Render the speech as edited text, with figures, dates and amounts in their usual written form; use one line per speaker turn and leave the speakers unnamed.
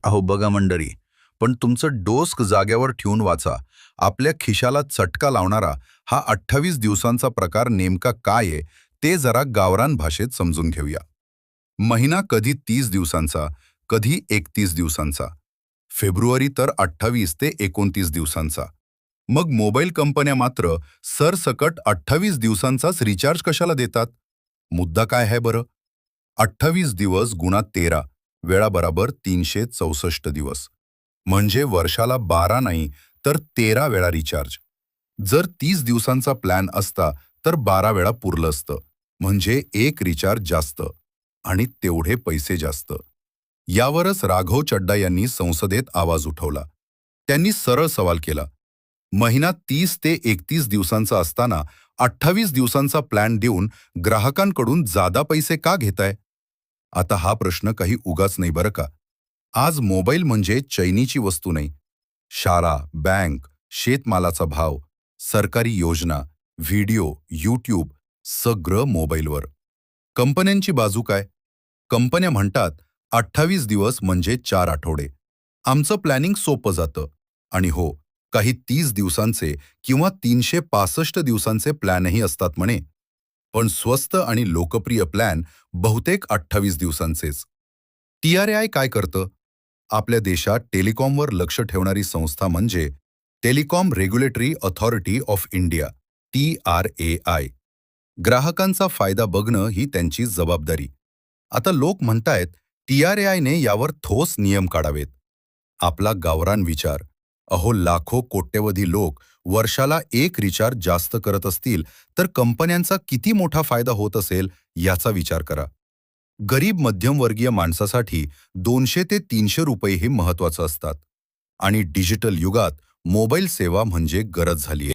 अहो बघा मंडळी, पण तुमचं डोस्क जाग्यावर ठेवून वाचा. आपल्या खिशाला चटका लावणारा हा 28 दिवसांचा प्रकार नेमका काय आहे ते जरा गावरान भाषेत समजून घेऊया. महिना कधी 30 दिवसांचा, कधी 31 दिवसांचा. फेब्रुवारी तर 28 ते 29 दिवसांचा. मग मोबाईल कंपन्या मात्र सरसकट 28 दिवसांचाच रिचार्ज कशाला देतात? मुद्दा काय आहे बरं? 28 दिवस गुणा 13 वेळा बराबर 364 दिवस. म्हणजे वर्षाला 12 नाही तर 13 वेळा रिचार्ज. जर 30 दिवसांचा प्लॅन असता तर 12 वेळा पुरलं असतं. म्हणजे एक रिचार्ज जास्त आणि तेवढे पैसे जास्त. यावरच राघव चड्डा यांनी संसदेत आवाज उठवला. त्यांनी सरळ सवाल केला, महिना 30 ते 31 दिवसांचा असताना 28 दिवसांचा प्लॅन देऊन ग्राहकांकडून जादा पैसे का घेताय? आता हा प्रश्न काही उगाच नाही बरं का. आज मोबाईल म्हणजे चैनीची वस्तू नाही. शाळा, बँक, शेतमालाचा भाव, सरकारी योजना, व्हिडिओ, यूट्यूब सगळं मोबाईलवर. कंपन्यांची बाजू काय? कंपन्या म्हणतात 28 दिवस म्हणजे 4 आठवडे. आमचं प्लॅनिंग सोपं जातं. आणि हो, काही 30 दिवसांचे किंवा 365 दिवसांचे प्लॅनही असतात म्हणे. पण स्वस्त आणि लोकप्रिय प्लॅन बहुतेक 28 दिवसांचेच. TRAI काय करतं? आपल्या देशात टेलिकॉमवर लक्ष ठेवणारी संस्था म्हणजे telecom regulatory authority of India, TRAI. ग्राहकांचा फायदा बघणं ही त्यांची जबाबदारी. आता लोक म्हणतायत TRAIने यावर ठोस नियम काढावेत. आपला गावरान विचार, अहो लाखो कोट्यवधी लोक वर्षाला एक रिचार्ज जास्त करत असतील तर कंपन्यांचा किती मोठा फायदा होत असेल याचा विचार करा. गरीब मध्यमवर्गीय माणसासाठी 200 ते 300 रुपये हे महत्वाचं असतात. आणि डिजिटल युगात मोबाईल सेवा म्हणजे गरज झालीये.